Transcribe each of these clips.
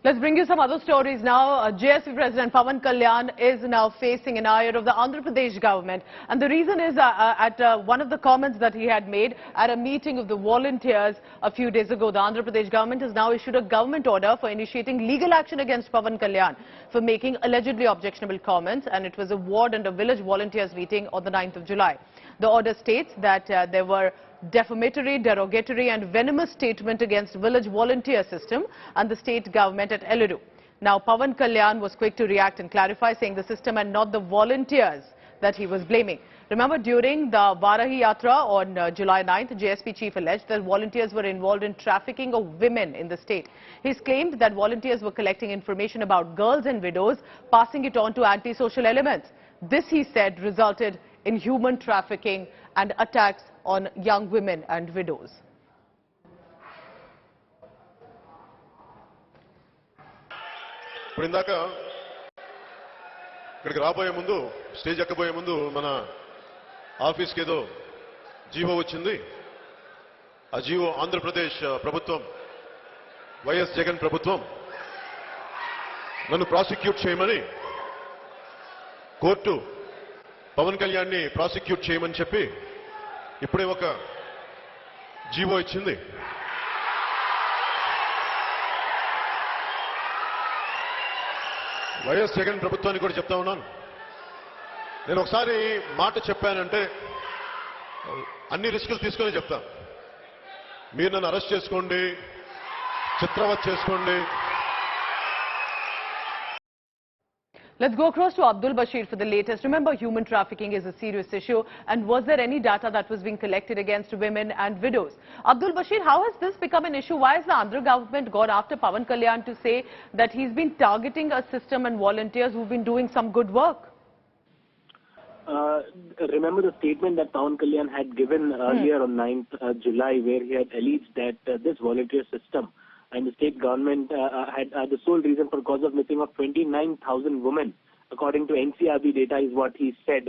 Let's bring you some other stories now. JSP President Pawan Kalyan is now facing an ire of the Andhra Pradesh government. And the reason is at one of the comments that he had made at a meeting of the volunteers a few days ago. The Andhra Pradesh government has now issued a government order for initiating legal action against Pawan Kalyan for making allegedly objectionable comments. And it was a ward and a village volunteers meeting on the 9th of July. The order states that there were defamatory, derogatory and venomous statement against village volunteer system and the state government at Eluru. Now, Pawan Kalyan was quick to react and clarify, saying the system and not the volunteers that he was blaming. Remember, during the Varahi Yatra on July 9th, JSP chief alleged that volunteers were involved in trafficking of women in the state. He's claimed that volunteers were collecting information about girls and widows, passing it on to anti-social elements. This, he said, resulted in human trafficking and attacks on young women and widows. ఇందాక ఇక్కడికి రాబోయే ముందు stage ఎక్కబోయే ముందు మన ఆఫీస్కి ఏదో GO వచ్చింది. ఆ జీవో ఆంధ్రప్రదేశ్ ప్రభుత్వం వైఎస్ జగన్ ప్రభుత్వం నన్ను ప్రాసిక్యూట్ చేయమని కోర్టు పవన్ కళ్యాణ్ని ప్రాసిక్యూట్ చేయమని చెప్పి ఇప్పుడే ఒక జీవో ఇచ్చింది. వైఎస్ జగన్ ప్రభుత్వానికి కూడా చెప్తా ఉన్నాను. నేను ఒకసారి మాట చెప్పానంటే అన్ని రిస్కులు తీసుకొని చెప్తా. మీరు నన్ను అరెస్ట్ చేసుకోండి, చిత్రవత్ చేసుకోండి. Let's go across to Abdul Bashir for the latest. Remember, human trafficking is a serious issue. And was there any data that was being collected against women and widows? Abdul Bashir, how has this become an issue? Why has the Andhra government gone after Pawan Kalyan to say that he's been targeting a system and volunteers who've been doing some good work? Remember the statement that Pawan Kalyan had given earlier on 9th July, where he had alleged that this volunteer system and the state government had the sole reason for cause of missing of 29,000 women, according to NCRB data, is what he said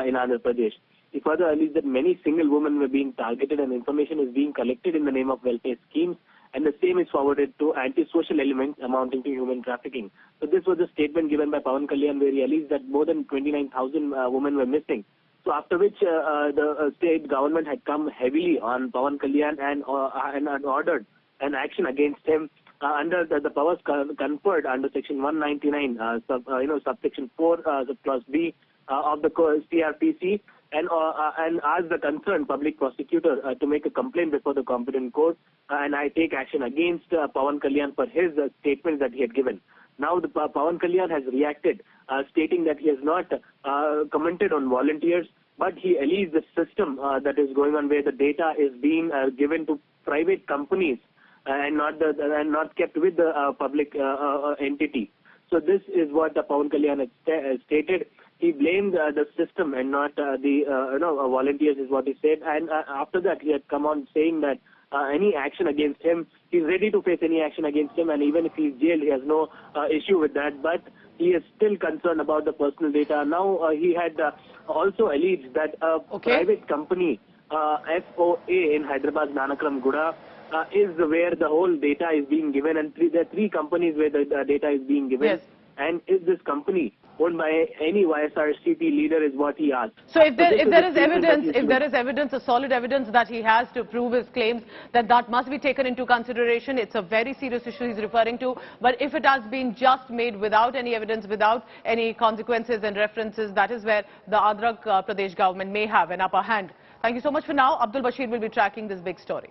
in Andhra Pradesh. He further alleged that many single women were being targeted and information is being collected in the name of welfare schemes, and the same is forwarded to anti-social elements amounting to human trafficking. So this was a statement given by Pawan Kalyan, where he alleged that more than 29,000 women were missing. So after which the state government had come heavily on Pawan Kalyan and ordered an action against him under the powers conferred under Section 199, subsection 4, clause B of the CRPC, and asked the concerned public prosecutor to make a complaint before the competent court, and I take action against Pawan Kalyan for his statements that he had given. Now the Pawan Kalyan has reacted, stating that he has not commented on volunteers, but he alleged the system that is going on, where the data is being given to private companies and not kept with the public entity. So this is what Pawan Kalyan has stated. He blamed the system and not the volunteers, is what he said. And after that, he had come on saying that any action against him, he's ready to face any action against him, and even if he's jailed, he has no issue with that. But he is still concerned about the personal data. Now he had also alleged that a private company, FOA in Hyderabad, Nanakram Guda, is where the whole data is being given, and there are three companies where the data is being given. Yes. And is this company owned by any YSRCP leader, is what he asked. So if there is evidence, a solid evidence that he has to prove his claims, that must be taken into consideration. It's a very serious issue he's referring to. But if it has been just made without any evidence, without any consequences and references, that is where the Andhra Pradesh government may have an upper hand. Thank you so much for now. Abdul Bashir will be tracking this big story.